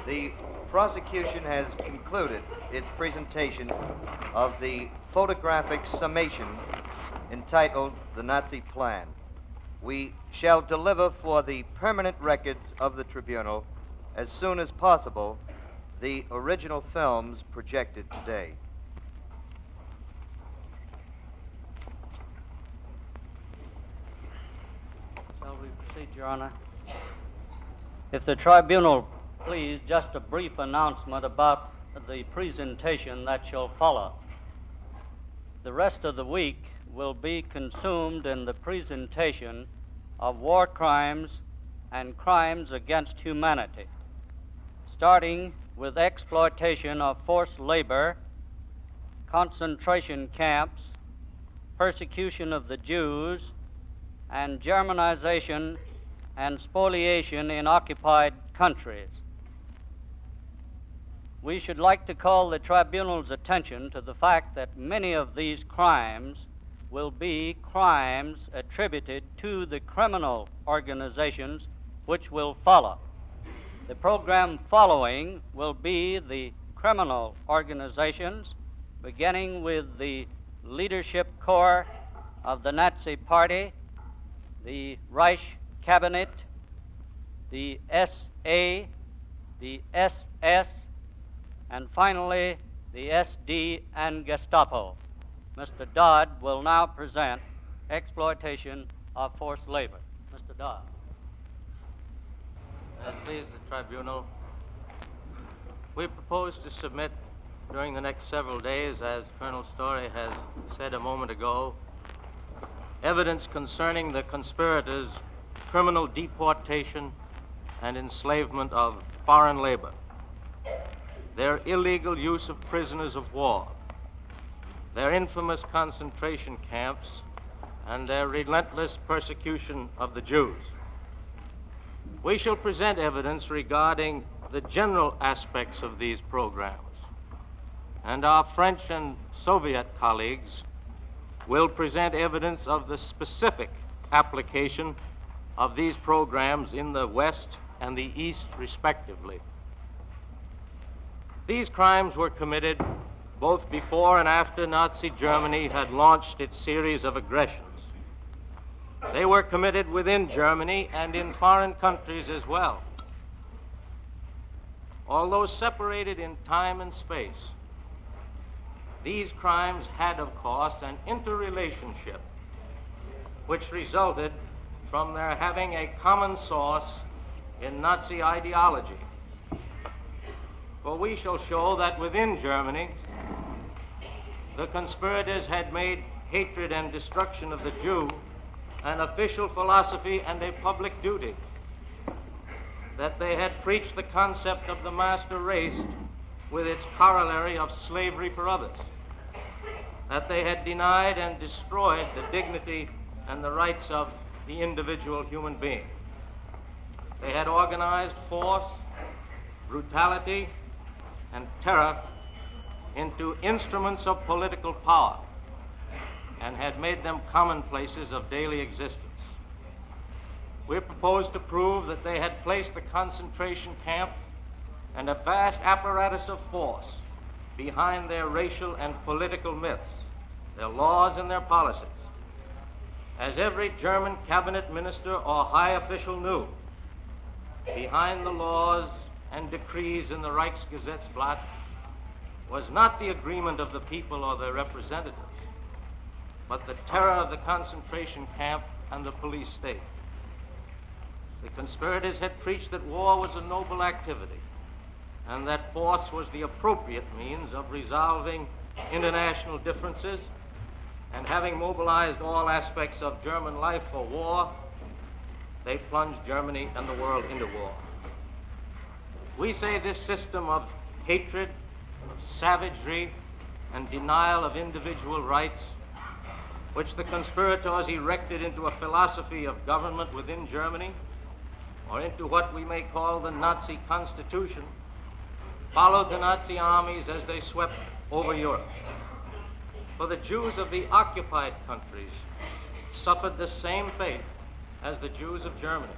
The prosecution has concluded its presentation of the photographic summation entitled The Nazi Plan. We shall deliver for the permanent records of the tribunal as soon as possible the original films projected today. Shall we proceed, Your Honor? If the tribunal please, just a brief announcement about the presentation that shall follow. The rest of the week will be consumed in the presentation of war crimes and crimes against humanity, starting with exploitation of forced labor, concentration camps, persecution of the Jews, and Germanization and spoliation in occupied countries. We should like to call the tribunal's attention to the fact that many of these crimes will be crimes attributed to the criminal organizations which will follow. The program following will be the criminal organizations, beginning with the leadership corps of the Nazi Party, the Reich Cabinet, the SA, the SS, and finally, the SD and Gestapo. Mr. Dodd will now present exploitation of forced labor. Mr. Dodd. Please, the tribunal, we propose to submit during the next several days, as Colonel Story has said a moment ago, evidence concerning the conspirators' criminal deportation and enslavement of foreign labor, their illegal use of prisoners of war, their infamous concentration camps, and their relentless persecution of the Jews. We shall present evidence regarding the general aspects of these programs, and our French and Soviet colleagues will present evidence of the specific application of these programs in the West and the East, respectively. These crimes were committed both before and after Nazi Germany had launched its series of aggressions. They were committed within Germany and in foreign countries as well. Although separated in time and space, these crimes had, of course, an interrelationship which resulted from their having a common source in Nazi ideology. For we shall show that within Germany, the conspirators had made hatred and destruction of the Jew an official philosophy and a public duty, that they had preached the concept of the master race with its corollary of slavery for others, that they had denied and destroyed the dignity and the rights of the individual human being. They had organized force, brutality, and terror into instruments of political power and had made them commonplaces of daily existence. We propose to prove that they had placed the concentration camp and a vast apparatus of force behind their racial and political myths, their laws and their policies. As every German cabinet minister or high official knew, behind the laws and decrees in the Reichsgesetzblatt was not the agreement of the people or their representatives, but the terror of the concentration camp and the police state. The conspirators had preached that war was a noble activity and that force was the appropriate means of resolving international differences, and having mobilized all aspects of German life for war, they plunged Germany and the world into war. We say this system of hatred, of savagery, and denial of individual rights, which the conspirators erected into a philosophy of government within Germany, or into what we may call the Nazi Constitution, followed the Nazi armies as they swept over Europe. For the Jews of the occupied countries suffered the same fate as the Jews of Germany,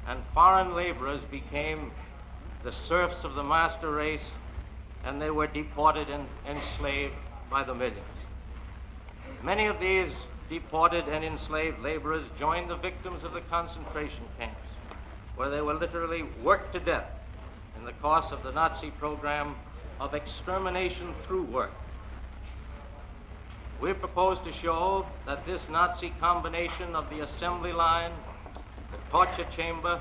and foreign laborers became the serfs of the master race, and they were deported and enslaved by the millions. Many of these deported and enslaved laborers joined the victims of the concentration camps, where they were literally worked to death in the course of the Nazi program of extermination through work. We propose to show that this Nazi combination of the assembly line, the torture chamber,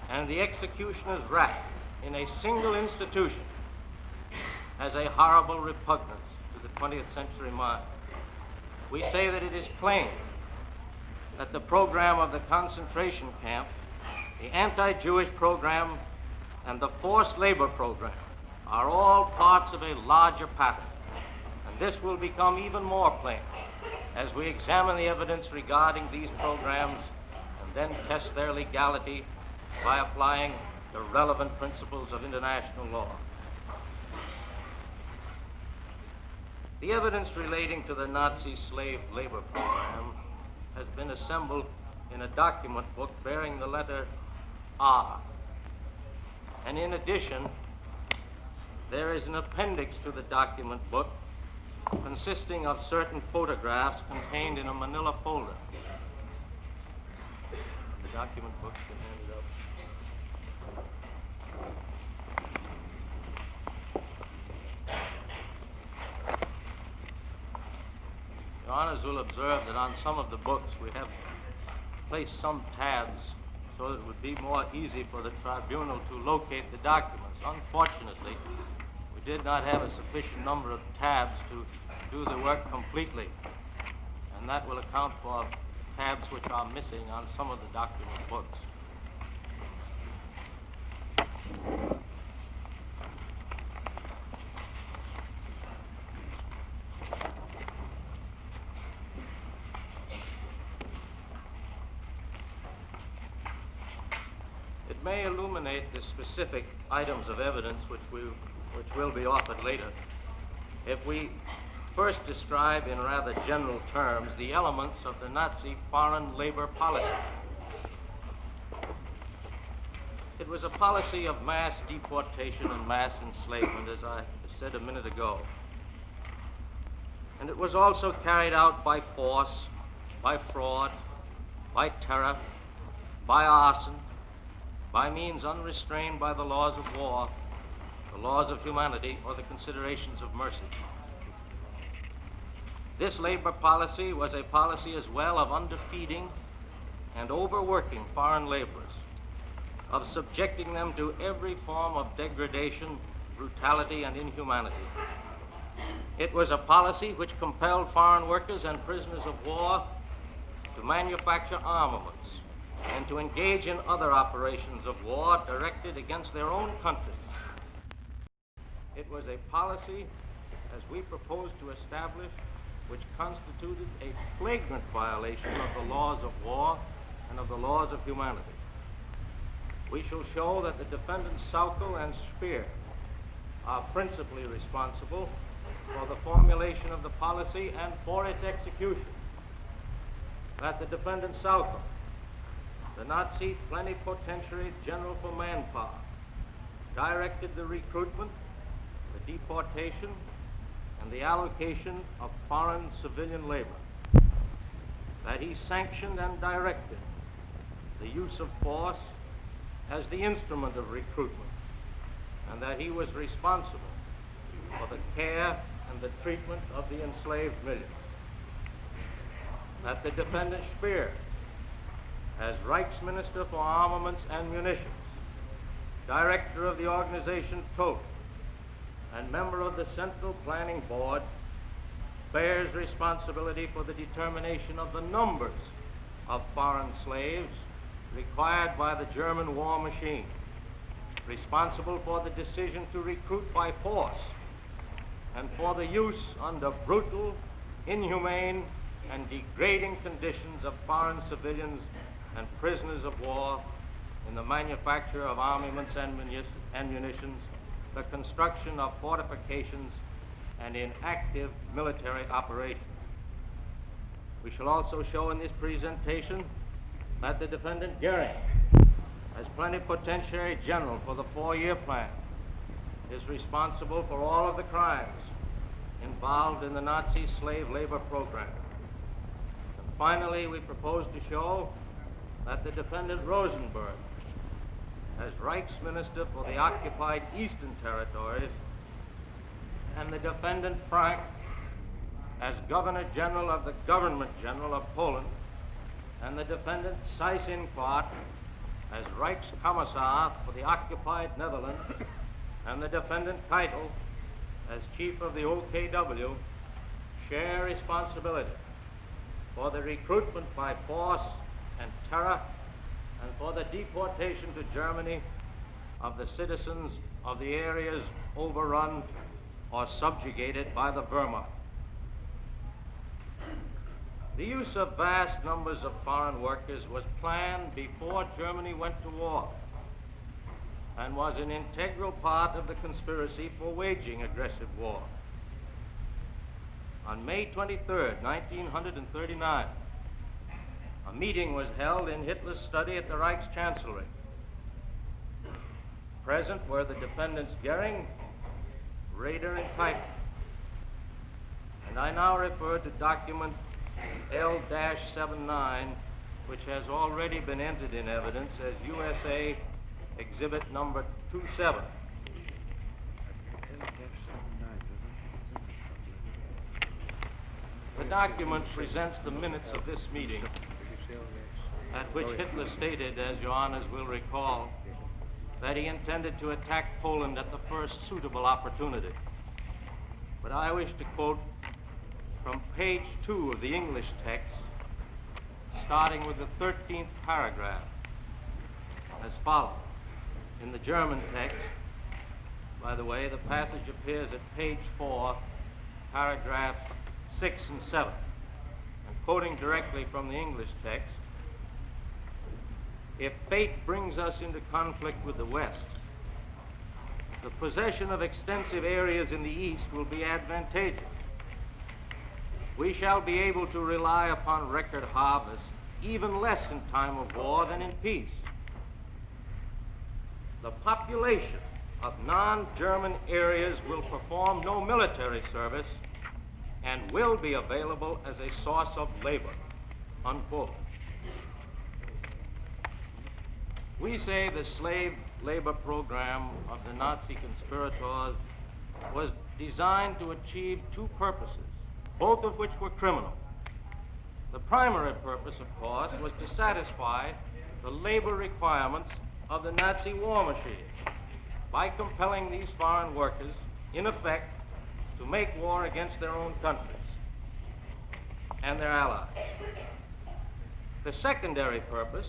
and the executioner's rack in a single institution has a horrible repugnance to the 20th century mind. We say that it is plain that the program of the concentration camp, the anti-Jewish program, and the forced labor program are all parts of a larger pattern. And this will become even more plain as we examine the evidence regarding these programs and then test their legality by applying the relevant principles of international law. The evidence relating to the Nazi slave labor program has been assembled in a document book bearing the letter R. And in addition, there is an appendix to the document book consisting of certain photographs contained in a manila folder. The document book is handed up. Your Honors will observe that on some of the books we have placed some tabs so that it would be more easy for the tribunal to locate the documents. Unfortunately, we did not have a sufficient number of tabs to do the work completely, and that will account for tabs which are missing on some of the document books. It may illuminate the specific items of evidence which will be offered later if we first describe in rather general terms the elements of the Nazi foreign labor policy. It was a policy of mass deportation and mass enslavement, as I said a minute ago. And it was also carried out by force, by fraud, by terror, by arson, by means unrestrained by the laws of war, the laws of humanity, or the considerations of mercy. This labor policy was a policy as well of underfeeding and overworking foreign laborers, of subjecting them to every form of degradation, brutality, and inhumanity. It was a policy which compelled foreign workers and prisoners of war to manufacture armaments and to engage in other operations of war directed against their own countries. It was a policy, as we propose to establish, which constituted a flagrant violation of the laws of war and of the laws of humanity. We shall show that the defendants Sauckel and Speer are principally responsible for the formulation of the policy and for its execution. That the defendant Sauckel, the Nazi plenipotentiary general for manpower, directed the recruitment, the deportation, and the allocation of foreign civilian labor. That he sanctioned and directed the use of force as the instrument of recruitment, and that he was responsible for the care and the treatment of the enslaved millions. That the defendant Speer, as Reichsminister for Armaments and Munitions, director of the organization Todt, and member of the Central Planning Board, bears responsibility for the determination of the numbers of foreign slaves required by the German war machine, responsible for the decision to recruit by force, and for the use under brutal, inhumane, and degrading conditions of foreign civilians and prisoners of war in the manufacture of armaments and munitions, the construction of fortifications, and in active military operations. We shall also show in this presentation that the defendant Goering, as Plenipotentiary General for the 4-year plan, is responsible for all of the crimes involved in the Nazi slave labor program. And finally, we propose to show that the defendant Rosenberg, as Reichsminister for the occupied Eastern Territories, and the defendant Frank, as Governor General of the Government General of Poland, and the defendant Seyss-Inquart, as Reichskommissar for the occupied Netherlands, and the defendant Keitel, as Chief of the OKW, share responsibility for the recruitment by force and terror and for the deportation to Germany of the citizens of the areas overrun or subjugated by the Wehrmacht. The use of vast numbers of foreign workers was planned before Germany went to war and was an integral part of the conspiracy for waging aggressive war. On May 23rd, 1939, a meeting was held in Hitler's study at the Reichschancellery. Present were the defendants Goering, Raeder, and Keitel. And I now refer to document L-79, which has already been entered in evidence as USA Exhibit number 27. The document presents the minutes of this meeting, at which Hitler stated, as your honors will recall, that he intended to attack Poland at the first suitable opportunity. But I wish to quote from page 2 of the English text, starting with the 13th paragraph, as follows. In the German text, by the way, the passage appears at page 4, paragraphs 6 and 7. And quoting directly from the English text, if fate brings us into conflict with the West, the possession of extensive areas in the East will be advantageous. We shall be able to rely upon record harvests even less in time of war than in peace. The population of non-German areas will perform no military service and will be available as a source of labor, unquote. We say the slave labor program of the Nazi conspirators was designed to achieve two purposes, both of which were criminal. The primary purpose, of course, was to satisfy the labor requirements of the Nazi war machine by compelling these foreign workers, in effect, to make war against their own countries and their allies. The secondary purpose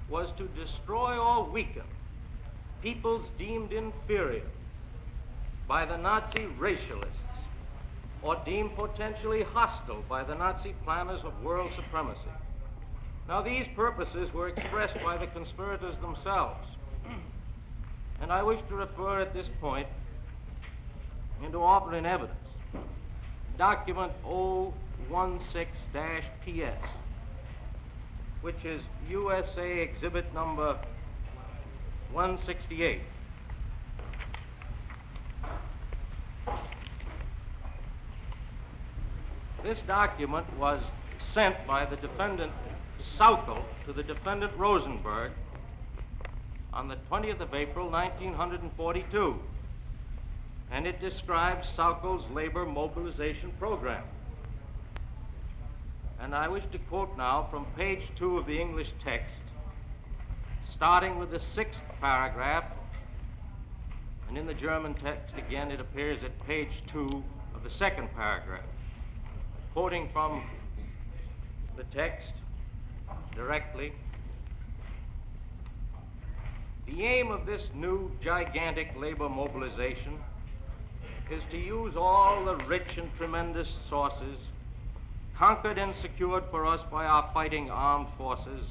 was to destroy or weaken peoples deemed inferior by the Nazi racialists or deemed potentially hostile by the Nazi planners of world supremacy. Now, these purposes were expressed by the conspirators themselves, and I wish to refer at this point and to offer in evidence document 016-PS, which is USA Exhibit number 168. This document was sent by the defendant Sauckel to the defendant Rosenberg on the 20th of April, 1942. And it describes Sauckel's labor mobilization program. And I wish to quote now from page 2 of the English text, starting with the 6th paragraph, and in the German text again it appears at page 2 of the 2nd paragraph. Quoting from the text directly, the aim of this new gigantic labor mobilization is to use all the rich and tremendous sources conquered and secured for us by our fighting armed forces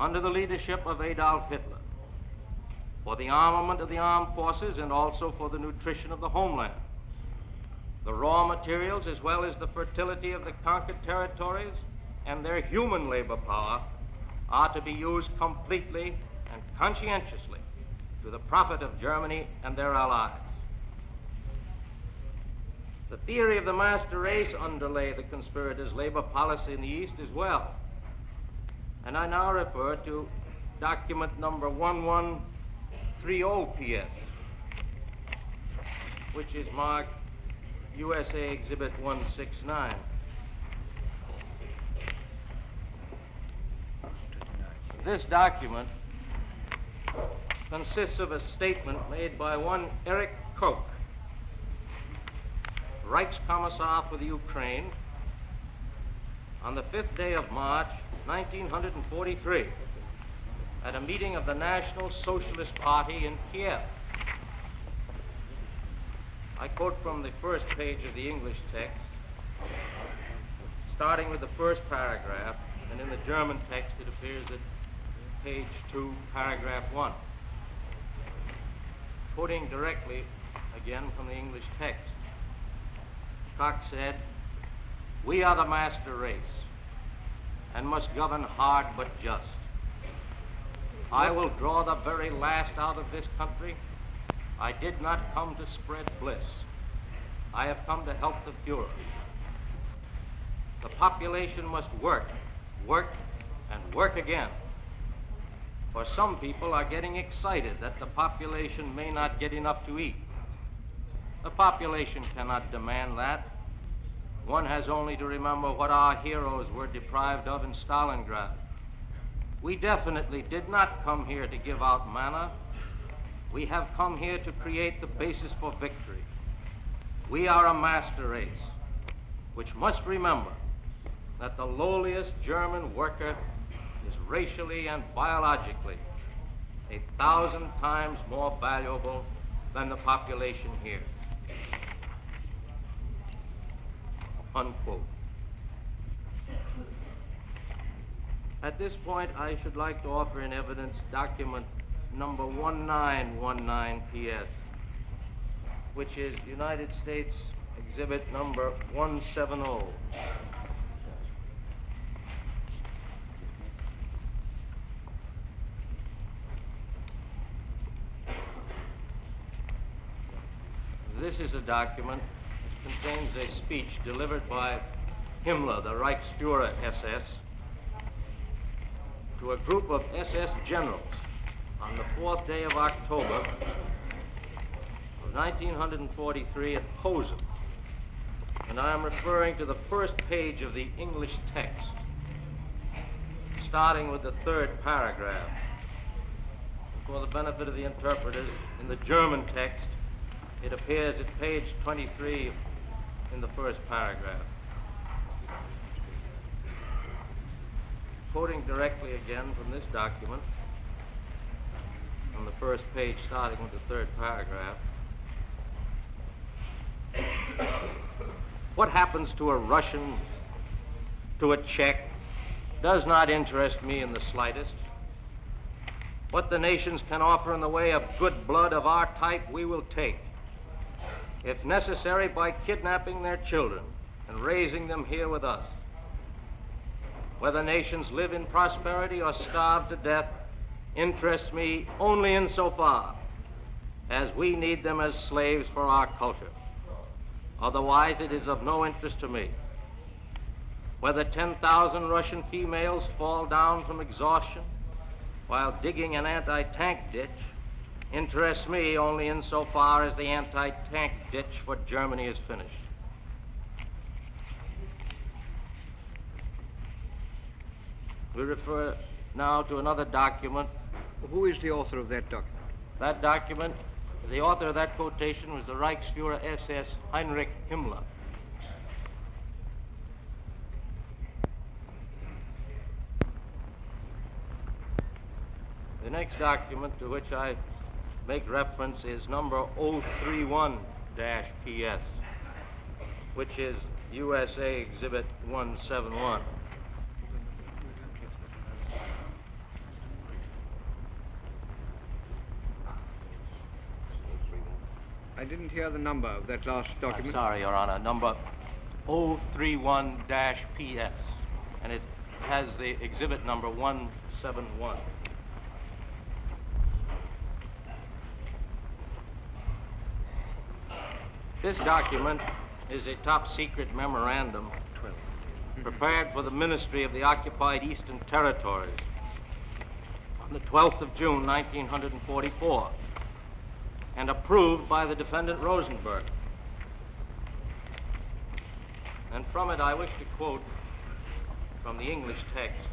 under the leadership of Adolf Hitler, for the armament of the armed forces and also for the nutrition of the homeland. The raw materials as well as the fertility of the conquered territories and their human labor power are to be used completely and conscientiously to the profit of Germany and their allies. The theory of the master race underlay the conspirators' labor policy in the East as well. And I now refer to document number 1130 PS, which is marked USA Exhibit 169. This document consists of a statement made by one Eric Koch, Reichskommissar for the Ukraine, on the 5th day of March, 1943, at a meeting of the National Socialist Party in Kiev. I quote from the first page of the English text, starting with the first paragraph, and in the German text it appears at page 2, paragraph 1. Quoting directly again from the English text, Koch said, "We are the master race and must govern hard but just. I will draw the very last out of this country. I did not come to spread bliss. I have come to help the Fuhrer. The population must work, and work again. For some people are getting excited that the population may not get enough to eat. The population cannot demand that. One has only to remember what our heroes were deprived of in Stalingrad. We definitely did not come here to give out manna. We have come here to create the basis for victory. We are a master race, which must remember that the lowliest German worker is racially and biologically 1,000 times more valuable than the population here." Unquote. At this point, I should like to offer in evidence document number 1919 PS, which is United States Exhibit number 170. This is a document which contains a speech delivered by Himmler, the Reichsführer SS, to a group of SS generals on the 4th day of October of 1943 at Posen. And I am referring to the first page of the English text, starting with the 3rd paragraph. For the benefit of the interpreters, in the German text, it appears at page 23 in the first paragraph. Quoting directly again from this document, on the first page starting with the 3rd paragraph. What happens to a Russian, to a Czech, does not interest me in the slightest. What the nations can offer in the way of good blood of our type, we will take, if necessary, by kidnapping their children and raising them here with us. Whether nations live in prosperity or starve to death interests me only insofar as we need them as slaves for our culture. Otherwise, it is of no interest to me. Whether 10,000 Russian females fall down from exhaustion while digging an anti-tank ditch interests me only insofar as the anti-tank ditch for Germany is finished. We refer now to another document. Who is the author of that document? That document, the author of that quotation was the Reichsführer SS Heinrich Himmler. The next document to which I make reference is number 031-PS, which is USA Exhibit 171. I didn't hear the number of that last document. I'm sorry, Your Honor. Number 031-PS. And it has the exhibit number 171. 7-1. This document is a top-secret memorandum prepared for the Ministry of the Occupied Eastern Territories on the 12th of June, 1944, and approved by the defendant Rosenberg. And from it, I wish to quote from the English text,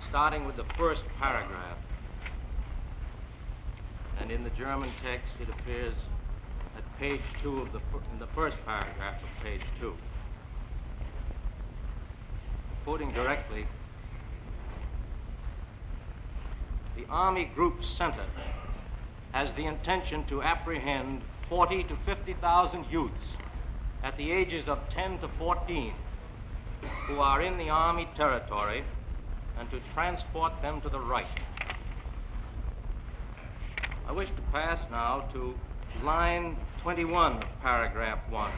starting with the first paragraph. And in the German text, it appears at page 2 of in the first paragraph of page 2. Quoting directly, the Army Group Center has the intention to apprehend 40 to 50,000 youths at the ages of 10 to 14 who are in the Army territory and to transport them to the Reich. I wish to pass now to line 21 of paragraph 1.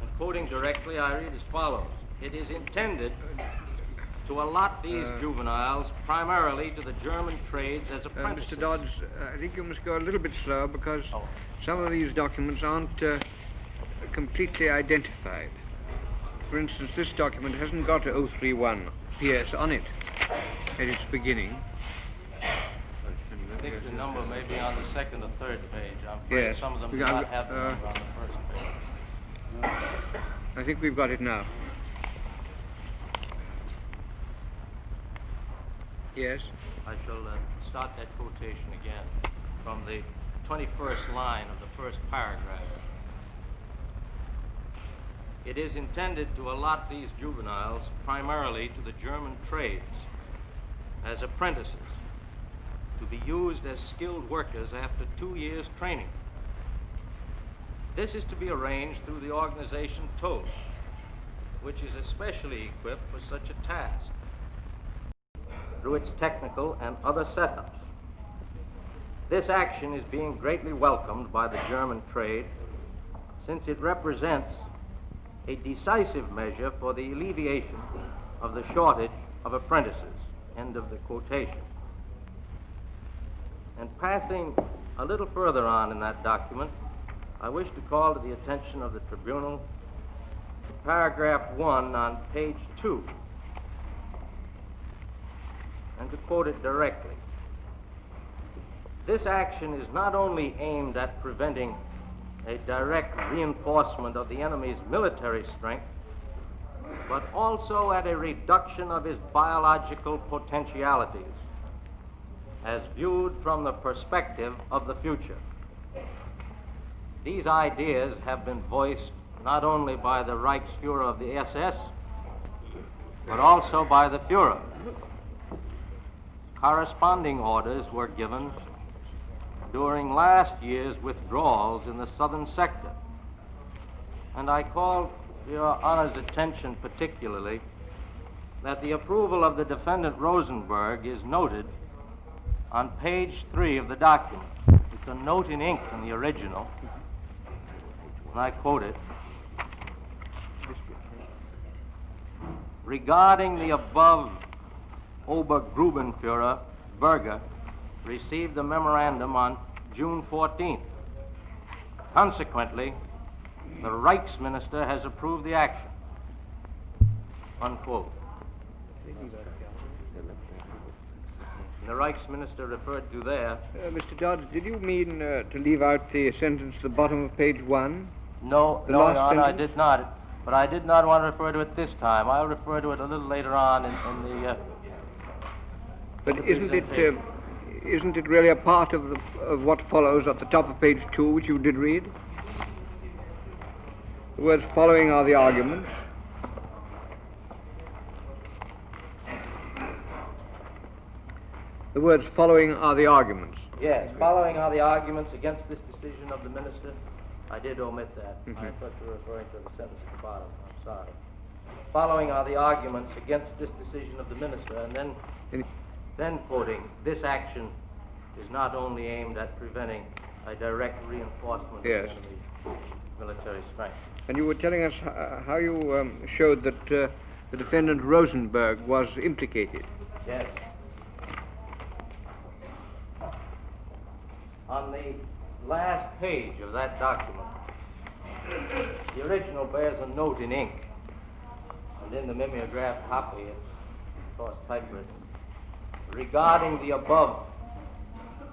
And quoting directly, I read as follows. It is intended to allot these juveniles primarily to the German trades as apprentices. Mr. Dodd, I think you must go a little bit slower because some of these documents aren't completely identified. For instance, this document hasn't got 031 PS on it at its beginning. I think the number may be on the second or third page. I'm afraid Yes. some of them do not have the number on the first page. I think we've got it now. Yes. I shall start that quotation again from the 21st line of the first paragraph. It is intended to allot these juveniles primarily to the German trades as apprentices, to be used as skilled workers after 2 years' training. This is to be arranged through the organization Dodd, which is especially equipped for such a task, through its technical and other setups. This action is being greatly welcomed by the German trade, since it represents a decisive measure for the alleviation of the shortage of apprentices. End of the quotation. And passing a little further on in that document, I wish to call to the attention of the tribunal to paragraph 1 on page 2, and to quote it directly. This action is not only aimed at preventing a direct reinforcement of the enemy's military strength, but also at a reduction of his biological potentialities, as viewed from the perspective of the future. These ideas have been voiced not only by the Reichsfuhrer of the SS, but also by the Fuhrer. Corresponding orders were given during last year's withdrawals in the southern sector. And I call Your Honor's attention particularly that the approval of the defendant Rosenberg is noted on page 3 of the document. It's a note in ink in the original, and I quote it. Regarding the above, Obergrubenführer Berger received the memorandum on June 14th. Consequently, the Reichsminister has approved the action. Unquote. And the Reichsminister referred to there. Mr. Dodd, did you mean to leave out the sentence at the bottom of page 1? No, The no, last Your Honor, I sentence? did not. But I did not want to refer to it this time. I'll refer to it a little later on in the... But the isn't presentation. it really a part of what follows at the top of page 2, which you did read? The words following are the arguments. The words following are the arguments. Yes, following are the arguments against this decision of the minister. I did omit that. I thought you were referring to the sentence at the bottom. I'm sorry. Following are the arguments against this decision of the minister, and then quoting, this action is not only aimed at preventing a direct reinforcement of the Yes. enemy's military strength. And you were telling us how you showed that the defendant Rosenberg was implicated. Yes. On the last page of that document, the original bears a note in ink, and in the mimeographed copy, it's, of course, typewritten, regarding the above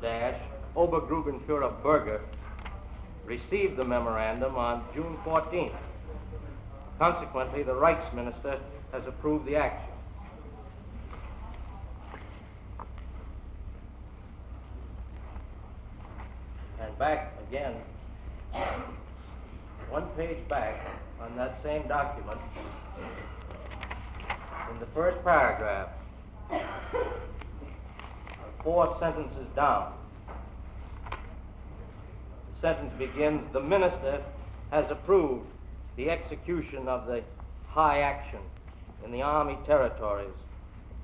dash, Obergrubenführer Berger received the memorandum on June 14th. Consequently, the Reichsminister has approved the action. And back again, one page back on that same document, in the first paragraph, 4 sentences down, the sentence begins, "The Minister has approved the execution of the high action in the Army territories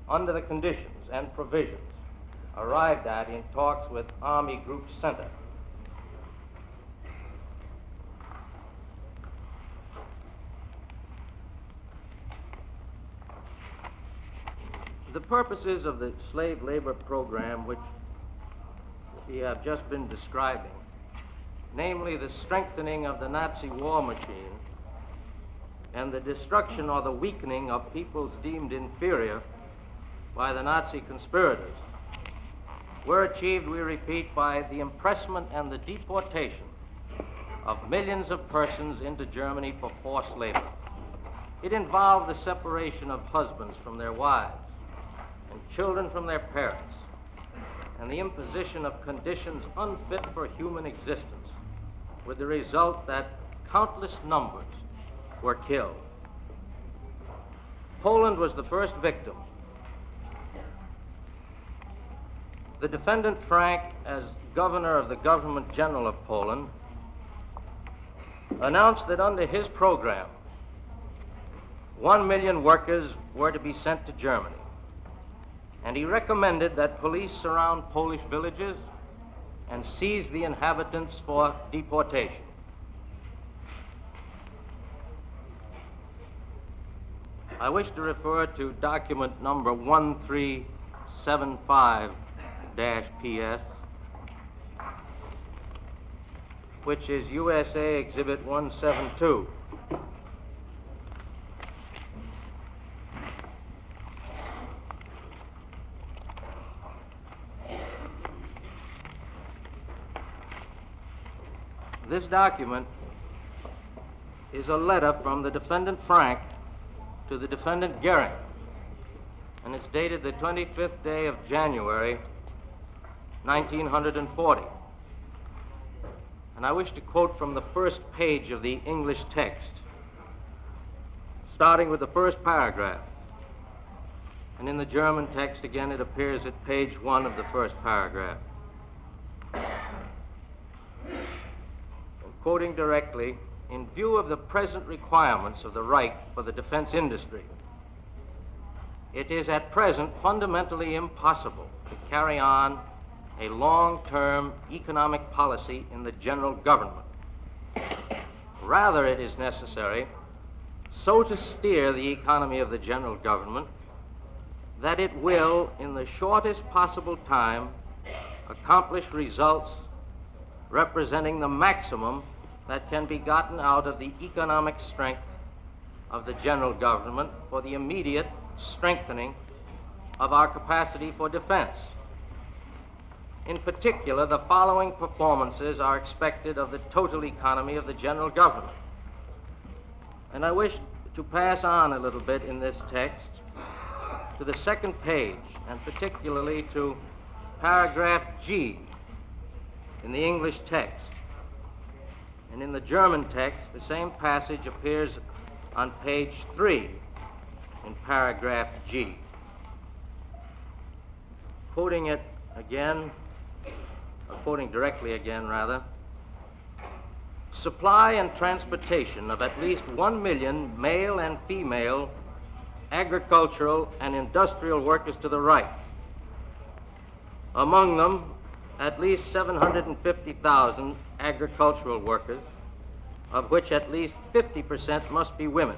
under the conditions and provisions arrived at in talks with Army Group Center." The purposes of the slave labor program which we have just been describing, namely the strengthening of the Nazi war machine and the destruction or the weakening of peoples deemed inferior by the Nazi conspirators, were achieved, we repeat, by the impressment and the deportation of millions of persons into Germany for forced labor. It involved the separation of husbands from their wives and children from their parents, and the imposition of conditions unfit for human existence, with the result that countless numbers were killed. Poland was the first victim. The defendant Frank, as governor of the Government General of Poland, announced that under his program, 1 million workers were to be sent to Germany. And he recommended that police surround Polish villages and seize the inhabitants for deportation. I wish to refer to document number 1375-PS, which is USA Exhibit 172. This document is a letter from the defendant Frank to the defendant Goering, and it's dated the 25th day of January, 1940. And I wish to quote from the first page of the English text, starting with the first paragraph. And in the German text, again, it appears at page 1 of the first paragraph. Quoting directly, in view of the present requirements of the Reich for the defense industry, it is at present fundamentally impossible to carry on a long-term economic policy in the general government. Rather, it is necessary so to steer the economy of the general government that it will, in the shortest possible time, accomplish results representing the maximum that can be gotten out of the economic strength of the general government for the immediate strengthening of our capacity for defense. In particular, the following performances are expected of the total economy of the general government. And I wish to pass on a little bit in this text to the second page, and particularly to paragraph G in the English text. And in the German text, the same passage appears on page 3 in paragraph G. Quoting it again, or quoting directly again, rather, supply and transportation of at least 1 million male and female agricultural and industrial workers to the Reich. Among them, at least 750,000 agricultural workers, of which at least 50% must be women,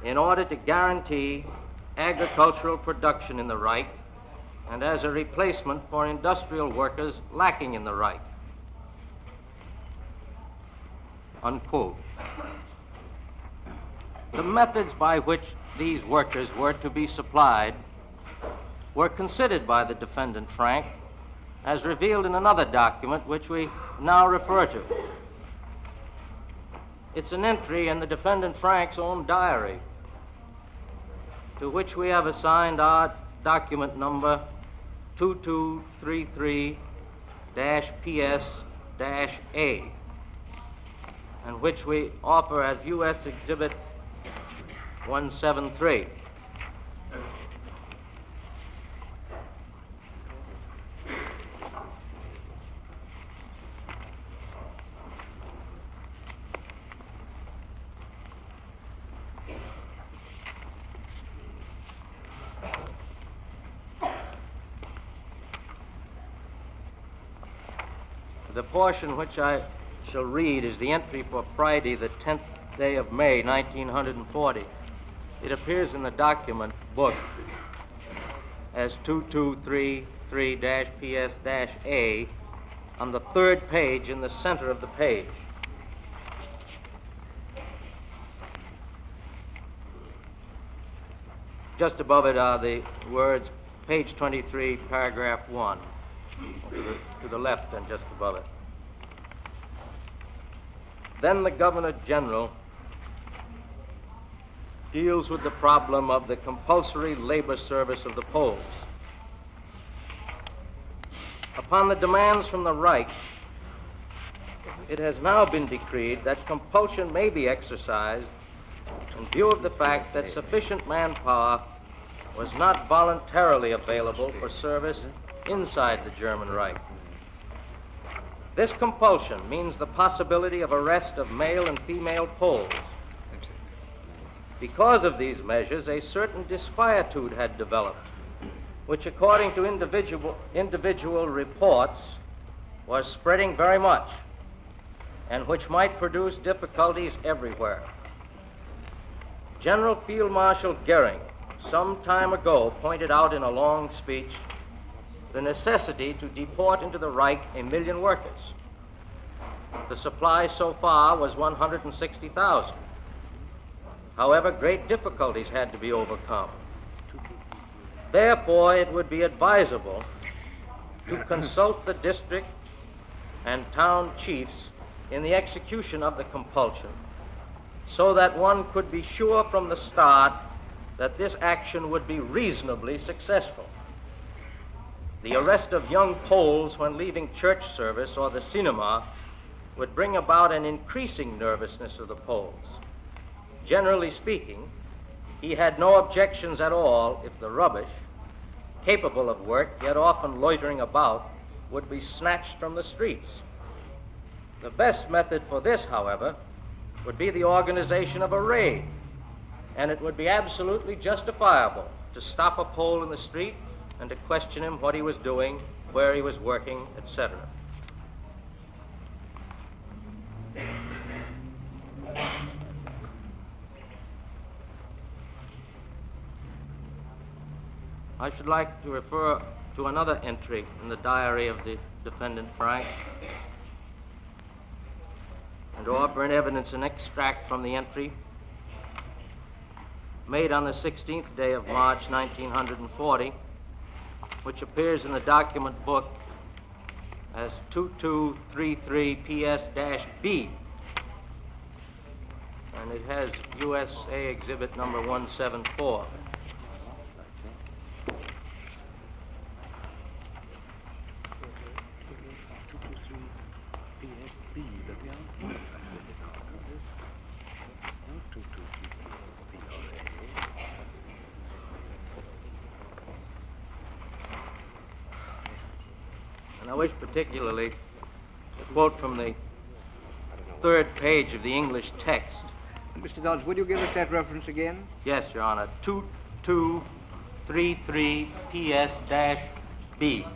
in order to guarantee agricultural production in the Reich and as a replacement for industrial workers lacking in the Reich. Unquote. The methods by which these workers were to be supplied were considered by the defendant Frank as revealed in another document which we now refer to. It's an entry in the defendant Frank's own diary, to which we have assigned our document number 2233-PS-A, and which we offer as U.S. Exhibit 173. The portion which I shall read is the entry for Friday, the 10th day of May, 1940. It appears in the document book as 2233-PS-A on the third page in the center of the page. Just above it are the words, page 23, paragraph 1. To the left and just above it. Then the Governor General deals with the problem of the compulsory labor service of the Poles. Upon the demands from the Reich, it has now been decreed that compulsion may be exercised in view of the fact that sufficient manpower was not voluntarily available for service inside the German Reich. This compulsion means the possibility of arrest of male and female Poles. Because of these measures, a certain disquietude had developed, which according to individual reports was spreading very much, and which might produce difficulties everywhere. General Field Marshal Goering some time ago pointed out in a long speech the necessity to deport into the Reich 1 million workers. The supply so far was 160,000. However, great difficulties had to be overcome. Therefore, it would be advisable to consult the district and town chiefs in the execution of the compulsion, so that one could be sure from the start that this action would be reasonably successful. The arrest of young Poles when leaving church service or the cinema would bring about an increasing nervousness of the Poles. Generally speaking, he had no objections at all if the rubbish, capable of work yet often loitering about, would be snatched from the streets. The best method for this, however, would be the organization of a raid, and it would be absolutely justifiable to stop a Pole in the street and to question him what he was doing, where he was working, etc. I should like to refer to another entry in the diary of the defendant Frank and to offer in evidence an extract from the entry made on the 16th day of March, 1940, which appears in the document book as 2233-PS-B, and it has USA Exhibit number 174. I wish particularly to quote from the third page of the English text. Mr. Dodds, would you give us that reference again? Yes, Your Honor. 2233-PS-B.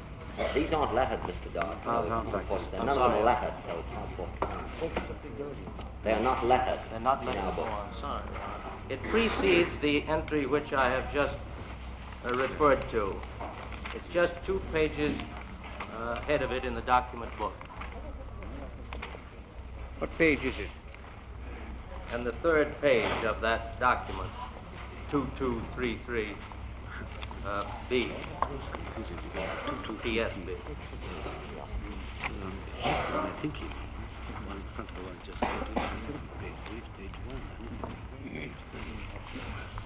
These aren't lettered, Mr. Dodds. Oh, no, thank you. None of them are lettered. So it's not for... They are not lettered. They're not in lettered. our book. Oh, I'm sorry. It precedes the entry which I have just referred to. It's just 2 pages ahead of it in the document book. What page is it? And the 3rd page of that document, 2233 B. TSB.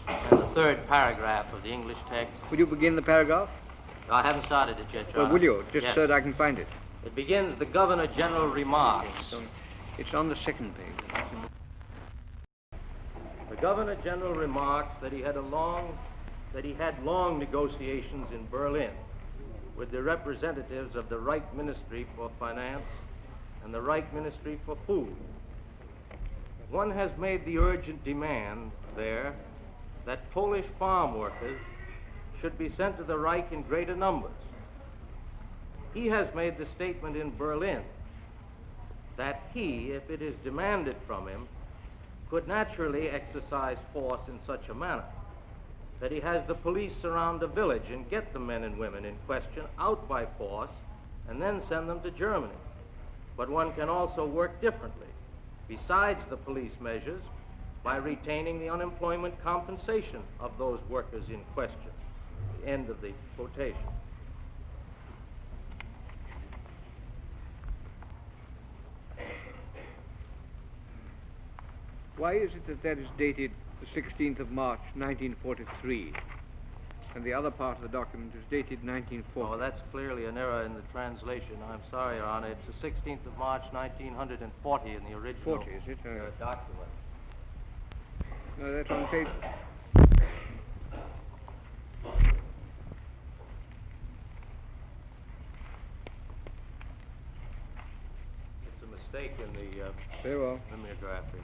And the 3rd paragraph of the English text. Would you begin the paragraph? I haven't started it yet, Your Well, Honor. will you? Just Yes. so that I can find it. It begins, the Governor General remarks. It's on the 2nd page. The Governor General remarks that he had long negotiations in Berlin with the representatives of the Reich Ministry for Finance and the Reich Ministry for Food. One has made the urgent demand there that Polish farm workers should be sent to the Reich in greater numbers. He has made the statement in Berlin that he, if it is demanded from him, could naturally exercise force in such a manner that he has the police surround a village and get the men and women in question out by force and then send them to Germany. But one can also work differently, besides the police measures, by retaining the unemployment compensation of those workers in question. The end of the quotation. Why is it that that is dated the 16th of March, 1943, and the other part of the document is dated 1940? Oh, that's clearly an error in the translation. I'm sorry, Your Honor. It's the 16th of March, 1940 in the original 40, is it? document. No, that's on page... It's a mistake in the Very well. mimeography.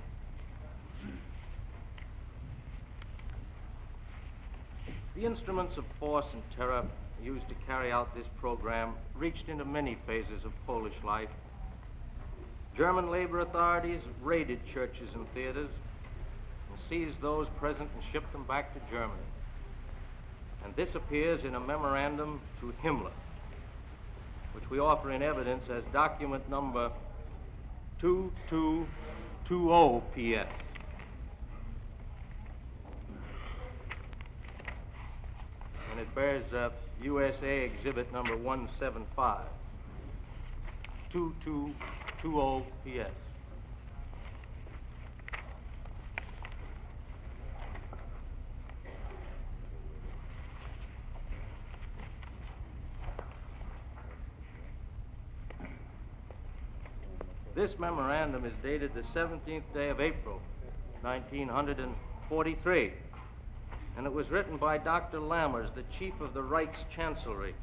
The instruments of force and terror used to carry out this program reached into many phases of Polish life. German labor authorities raided churches and theaters and seized those present and shipped them back to Germany. And this appears in a memorandum to Himmler, which we offer in evidence as document number 2220 PS. And it bears USA Exhibit number 175, 2220 PS. This memorandum is dated the 17th day of April, 1943. And it was written by Dr. Lammers, the chief of the Reich's Chancellery,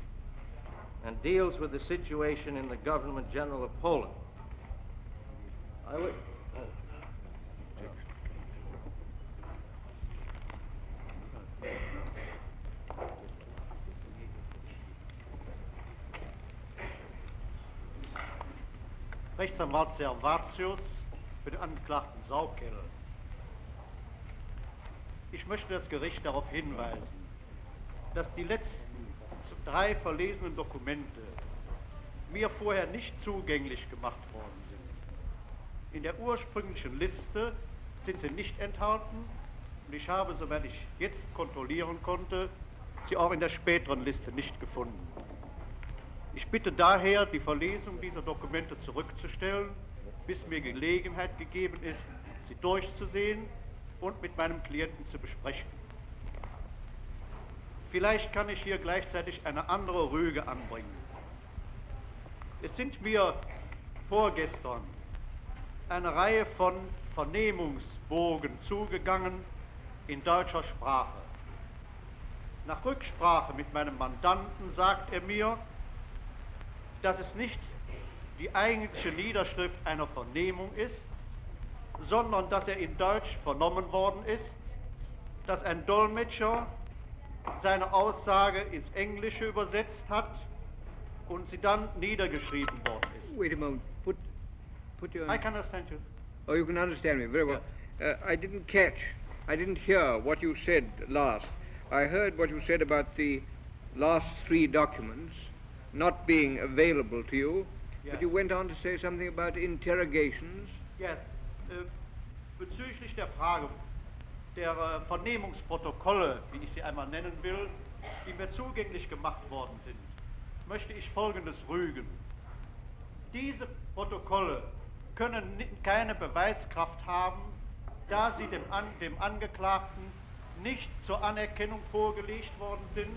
and deals with the situation in the Government General of Poland. I would... Rechtsanwalt Servatius für den Angeklagten Saukeller. Ich möchte das Gericht darauf hinweisen, dass die letzten 3 verlesenen Dokumente mir vorher nicht zugänglich gemacht worden sind. In der ursprünglichen Liste sind sie nicht enthalten und ich habe, soweit ich jetzt kontrollieren konnte, sie auch in der späteren Liste nicht gefunden. Ich bitte daher, die Verlesung dieser Dokumente zurückzustellen, bis mir Gelegenheit gegeben ist, sie durchzusehen und mit meinem Klienten zu besprechen. Vielleicht kann ich hier gleichzeitig eine andere Rüge anbringen. Es sind mir vorgestern eine Reihe von Vernehmungsbogen zugegangen in deutscher Sprache. Nach Rücksprache mit meinem Mandanten sagt er mir, dass es nicht die eigentliche Niederschrift einer Vernehmung ist, sondern dass er in Deutsch vernommen worden ist, dass ein Dolmetscher seine Aussage ins Englische übersetzt hat und sie dann niedergeschrieben worden ist. Wait a moment. put your... I can understand you. Oh, you can understand me very well. I didn't hear what you said last. I heard what you said about the last 3 documents not being available to you, Yes. but you went on to say something about interrogations. Yes. Bezüglich der Frage der Vernehmungsprotokolle, wie ich sie einmal nennen will, die mir zugänglich gemacht worden sind, möchte ich Folgendes rügen. Diese Protokolle können keine Beweiskraft haben, da sie dem Angeklagten nicht zur Anerkennung vorgelegt worden sind.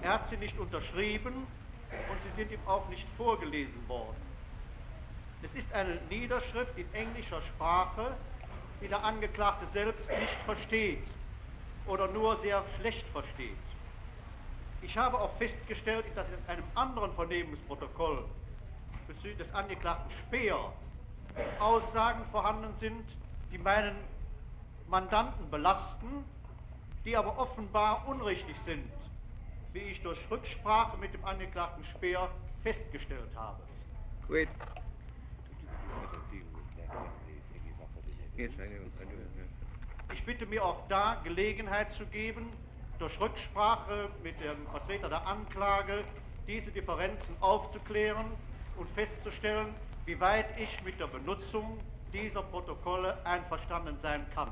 Er hat sie nicht unterschrieben und sie sind ihm auch nicht vorgelesen worden. Es ist eine Niederschrift in englischer Sprache, die der Angeklagte selbst nicht versteht oder nur sehr schlecht versteht. Ich habe auch festgestellt, dass in einem anderen Vernehmungsprotokoll bezüglich des Angeklagten Speer Aussagen vorhanden sind, die meinen Mandanten belasten, die aber offenbar unrichtig sind, wie ich durch Rücksprache mit dem Angeklagten Speer festgestellt habe. Wait. Yes, I do. Ich bitte mir auch da Gelegenheit zu geben, durch Rücksprache mit dem Vertreter der Anklage diese Differenzen aufzuklären und festzustellen, wie weit ich mit der Benutzung dieser Protokolle einverstanden sein kann.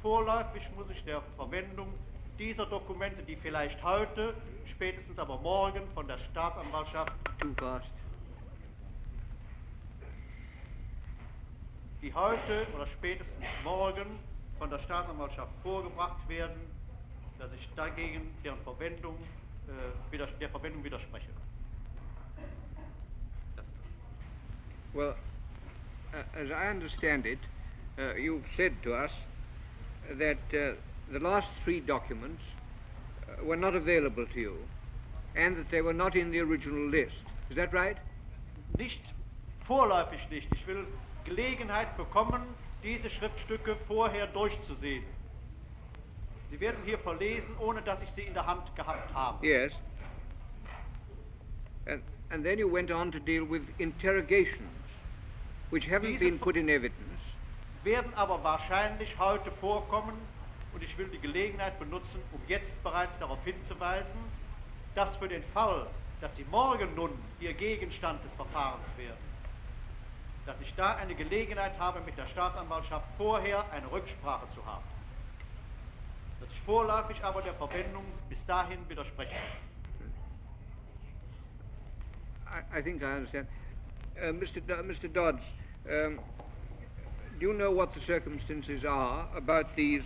Vorläufig muss ich der Verwendung dieser Dokumente, die vielleicht heute, spätestens aber morgen von der Staatsanwaltschaft, Too fast. die heute oder spätestens morgen von der Staatsanwaltschaft vorgebracht werden, dass ich dagegen der Verwendung widerspreche. Well, as I understand it, you've said to us that the last 3 documents were not available to you and that they were not in the original list. Is that right? Nicht, vorläufig nicht. Ich will Gelegenheit bekommen, diese Schriftstücke vorher durchzusehen. Sie werden hier verlesen, ohne dass ich sie in der Hand gehabt habe. Yes. And then you went on to deal with interrogations, which haven't been put in evidence. Werden aber wahrscheinlich heute vorkommen und ich will die Gelegenheit benutzen, um jetzt bereits darauf hinzuweisen, dass für den Fall, dass sie morgen nun ihr Gegenstand des Verfahrens werden, dass ich da eine Gelegenheit habe, mit der Staatsanwaltschaft vorher eine Rücksprache zu haben. Dass ich vorläufig aber der Verwendung bis dahin widerspreche. I think I understand. Mr. Dodds, do you know what the circumstances are about these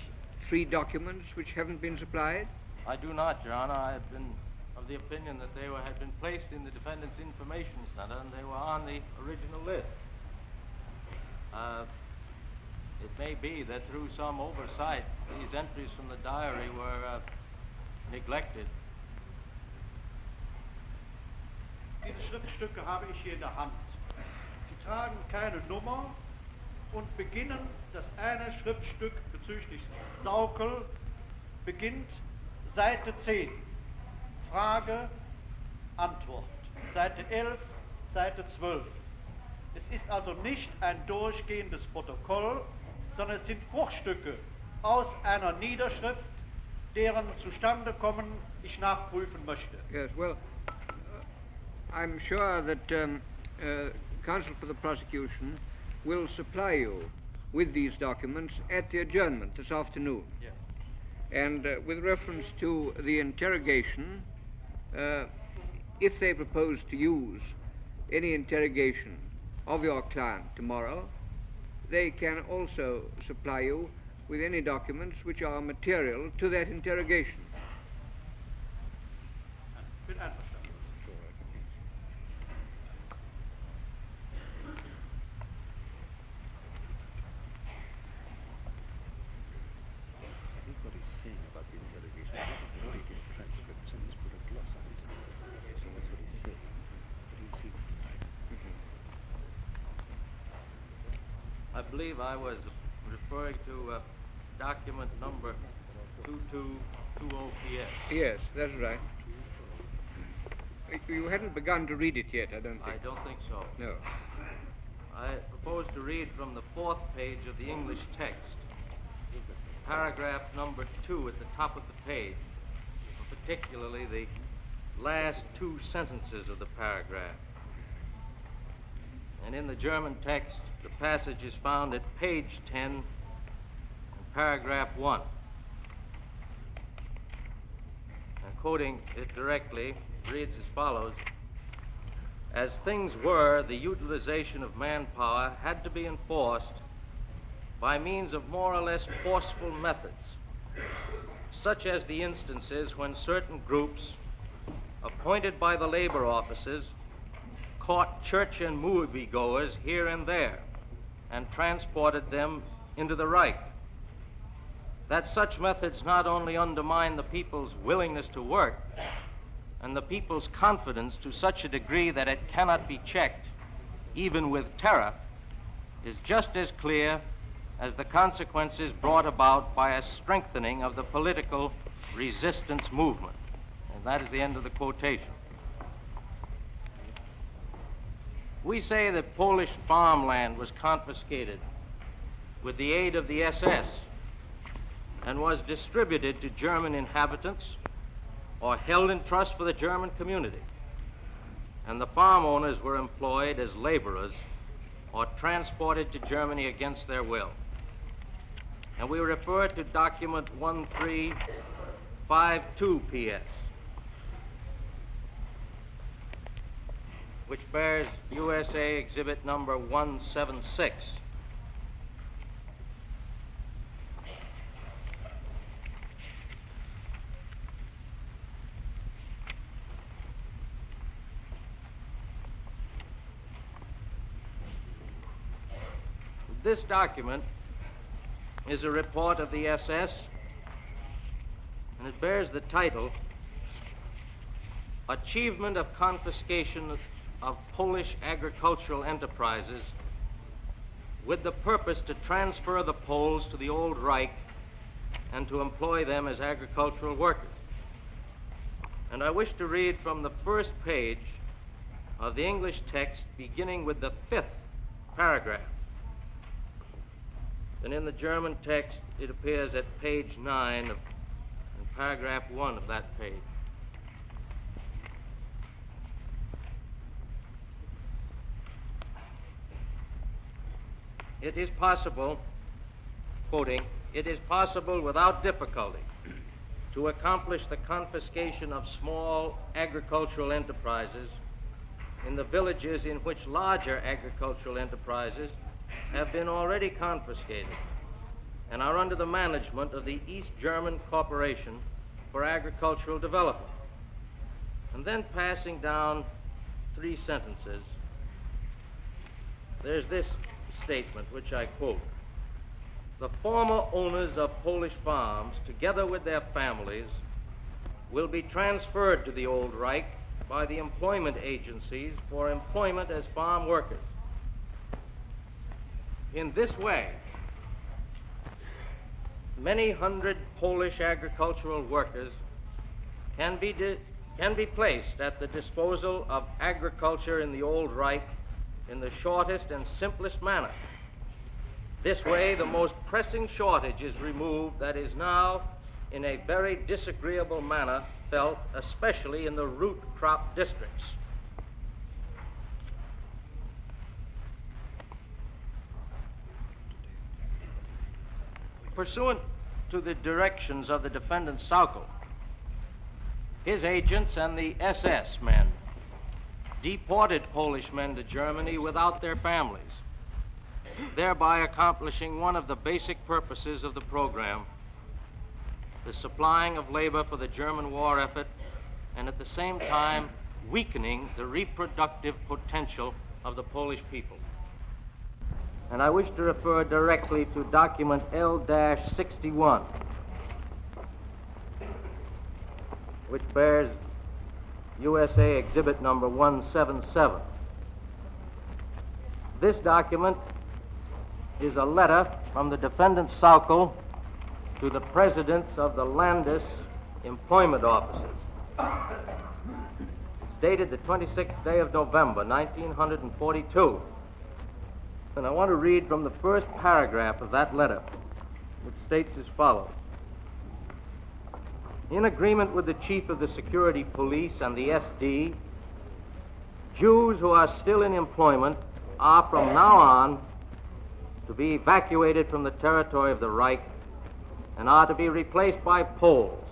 3 documents which haven't been supplied? I do not, Your Honor. I have been of the opinion that they had been placed in the defendant's information center and they were on the original list. It may be that through some oversight, these entries from the diary were neglected. Diese Schriftstücke habe ich hier in der Hand. Sie tragen keine Nummer und beginnen, das eine Schriftstück bezüglich Saukel beginnt Seite 10. Frage, Antwort. Seite 11, Seite 12. Es ist also nicht ein durchgehendes Protokoll, sondern es sind Bruchstücke aus einer Niederschrift, deren Zustandekommen ich nachprüfen möchte. Yes, well, I'm sure that counsel for the prosecution will supply you with these documents at the adjournment this afternoon. Yes. And with reference to the interrogation, if they propose to use any interrogation of your client tomorrow, they can also supply you with any documents which are material to that interrogation. Bin einverstanden. I think what he's saying about the interrogation, I don't read in transcripts and he's put a gloss on it. So that's what he's saying. What do you see? I believe I was referring to document number 2220PS. Yes, that's right. You hadn't begun to read it yet, I don't think. I don't think so. No. I propose to read from the 4th page of the English text, paragraph number 2 at the top of the page, particularly the last 2 sentences of the paragraph. And in the German text, the passage is found at page 10, paragraph 1. And quoting it directly, reads as follows: "As things were, the utilization of manpower had to be enforced by means of more or less forceful methods, such as the instances when certain groups appointed by the labor officers caught church and movie-goers here and there and transported them into the Reich. That such methods not only undermine the people's willingness to work and the people's confidence to such a degree that it cannot be checked, even with terror, is just as clear as the consequences brought about by a strengthening of the political resistance movement." And that is the end of the quotation. We say that Polish farmland was confiscated with the aid of the SS and was distributed to German inhabitants or held in trust for the German community, and the farm owners were employed as laborers or transported to Germany against their will. And we refer to document 1352 PS, which bears USA Exhibit number 176. This document is a report of the SS, and it bears the title, "Achievement of Confiscation of Polish Agricultural Enterprises with the purpose to transfer the Poles to the Old Reich and to employ them as agricultural workers." And I wish to read from the first page of the English text, beginning with the 5th paragraph. And in the German text, it appears at page 9 of paragraph 1 of that page. "It is possible," quoting, "it is possible without difficulty to accomplish the confiscation of small agricultural enterprises in the villages in which larger agricultural enterprises have been already confiscated and are under the management of the East German Corporation for Agricultural Development." And then passing down 3 sentences, there's this statement, which I quote: "The former owners of Polish farms, together with their families, will be transferred to the Old Reich by the employment agencies for employment as farm workers. In this way, many hundred Polish agricultural workers can be placed at the disposal of agriculture in the Old Reich in the shortest and simplest manner. This way, the most pressing shortage is removed that is now in a very disagreeable manner felt, especially in the root crop districts." Pursuant to the directions of the defendant Sauckel, his agents and the SS men deported Polish men to Germany without their families, thereby accomplishing one of the basic purposes of the program, the supplying of labor for the German war effort, and at the same time weakening the reproductive potential of the Polish people. And I wish to refer directly to document L-61, which bears USA Exhibit number 177. This document is a letter from the defendant Sauckel to the presidents of the Landes employment offices. It's dated the 26th day of November, 1942. And I want to read from the first paragraph of that letter, which states as follows. In agreement with the Chief of the Security Police and the SD, Jews who are still in employment are from now on to be evacuated from the territory of the Reich and are to be replaced by Poles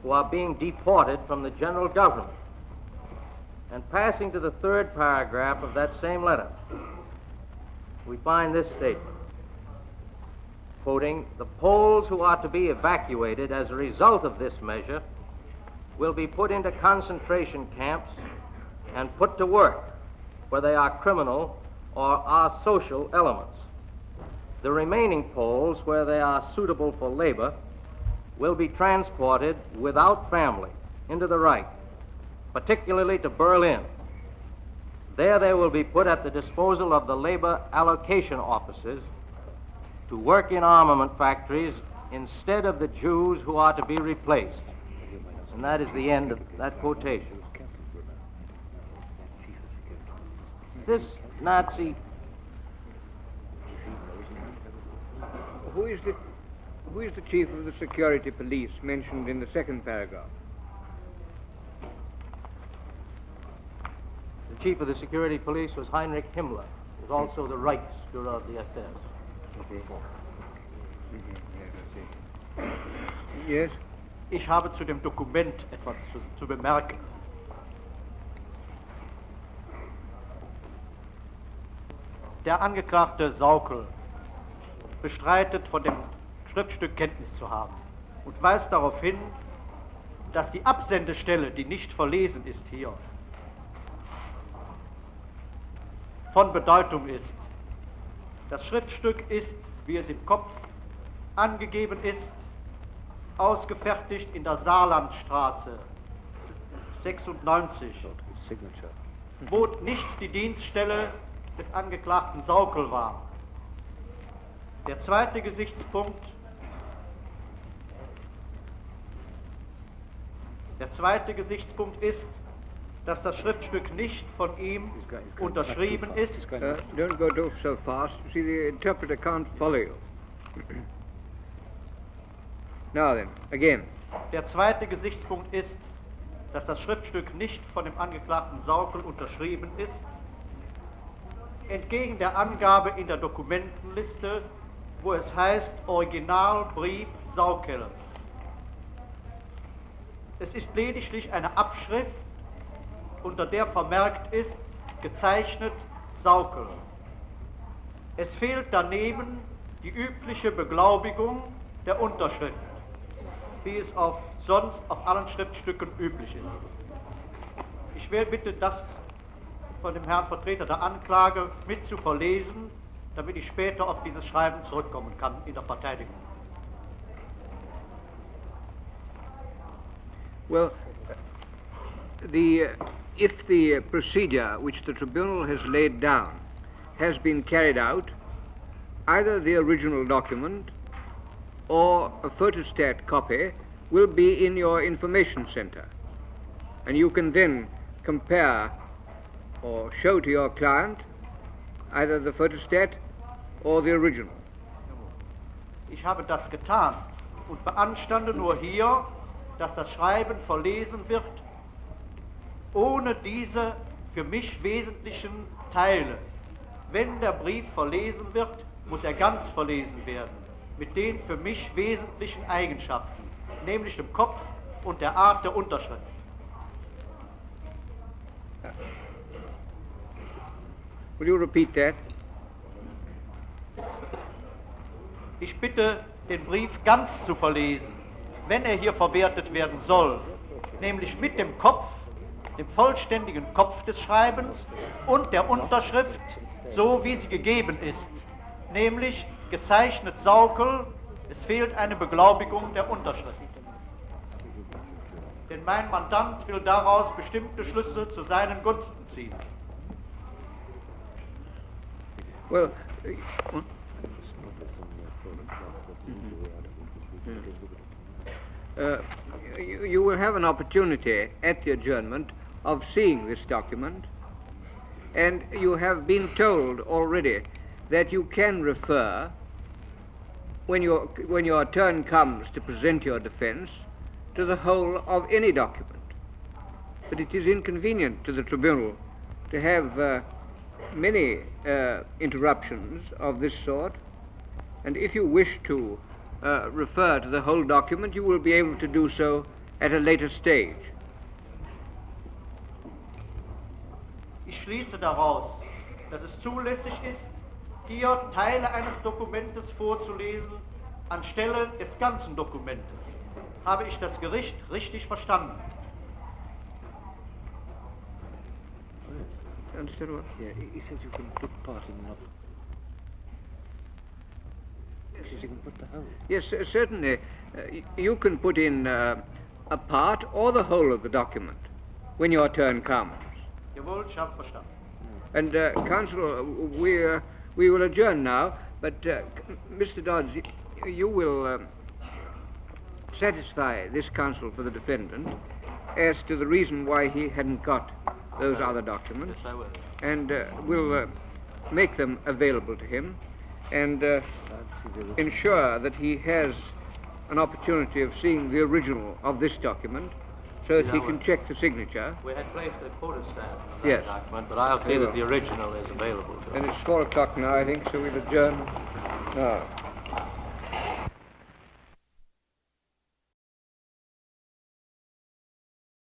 who are being deported from the general government. And passing to the third paragraph of that same letter, we find this statement, quoting, "The Poles who are to be evacuated as a result of this measure will be put into concentration camps and put to work where they are criminal or are social elements. The remaining Poles, where they are suitable for labor, will be transported without family into the Reich, particularly to Berlin. There they will be put at the disposal of the labor allocation offices to work in armament factories instead of the Jews who are to be replaced." And that is the end of that quotation. This Nazi... Who is the chief of the security police mentioned in the second paragraph? The chief of the security police was Heinrich Himmler. He was also the Reichsführer of the SS. Okay. Yes? Ich habe zu dem Dokument etwas zu bemerken. Der Angeklagte Saukel bestreitet, von dem Schriftstück Kenntnis zu haben und weist darauf hin, dass die Absendestelle, die nicht verlesen ist hier, von Bedeutung ist. Das Schriftstück ist, wie es im Kopf angegeben ist, ausgefertigt in der Saarlandstraße 96, wo nicht die Dienststelle des Angeklagten Saukel war. Der zweite Gesichtspunkt ist, dass das Schriftstück nicht von ihm unterschrieben ist. Don't go so fast. See, the interpreter can't follow you. Now then, again. Der zweite Gesichtspunkt ist, dass das Schriftstück nicht von dem Angeklagten Saukel unterschrieben ist, entgegen der Angabe in der Dokumentenliste, wo es heißt Originalbrief Saukels. Es ist lediglich eine Abschrift, unter der vermerkt ist, gezeichnet Saukel. Es fehlt daneben die übliche Beglaubigung der Unterschrift, wie es sonst auf allen Schriftstücken üblich ist. Ich will bitten, das von dem Herrn Vertreter der Anklage mit zu verlesen, damit ich später auf dieses Schreiben zurückkommen kann in der Verteidigung. Well, if the procedure which the tribunal has laid down has been carried out, either the original document or a photostat copy will be in your information center, and you can then compare or show to your client either the photostat or the original. Ich habe das getan und beanstande nur hier, dass das Schreiben verlesen wird, ohne diese für mich wesentlichen Teile. Wenn der Brief verlesen wird, muss er ganz verlesen werden, mit den für mich wesentlichen Eigenschaften, nämlich dem Kopf und der Art der Unterschrift. Will you repeat that? Ich bitte, den Brief ganz zu verlesen, wenn er hier verwertet werden soll, nämlich mit dem Kopf, dem vollständigen Kopf des Schreibens und der Unterschrift, so wie sie gegeben ist, nämlich gezeichnet Saukel, es fehlt eine Beglaubigung der Unterschrift. Denn mein Mandant will daraus bestimmte Schlüsse zu seinen Gunsten ziehen. Well, you will have an opportunity at the adjournment of seeing this document, and you have been told already that you can refer, when your turn comes to present your defense, to the whole of any document. But it is inconvenient to the tribunal to have many interruptions of this sort, and if you wish to refer to the whole document, you will be able to do so at a later stage. Ich schließe daraus, dass es zulässig ist, hier Teile eines Dokumentes vorzulesen, anstelle des ganzen Dokumentes. Habe ich das Gericht richtig verstanden? Understand what? Yeah, he says you can put part in the novel. He says you can put the whole. Yes, certainly. You can put in a part or the whole of the document when your turn comes. Jawohl, ich habe verstanden. And, Counsel, we will adjourn now, but Mr. Dodds, you will satisfy this counsel for the defendant as to the reason why he hadn't got those other documents, Yes, I will. and will make them available to him, and ensure that he has an opportunity of seeing the original of this document, so that he can check the signature. We had placed a photostat on that Yes. document, but I'll see that the original is available to us. And it's 4 o'clock now, I think, so we'll adjourn now.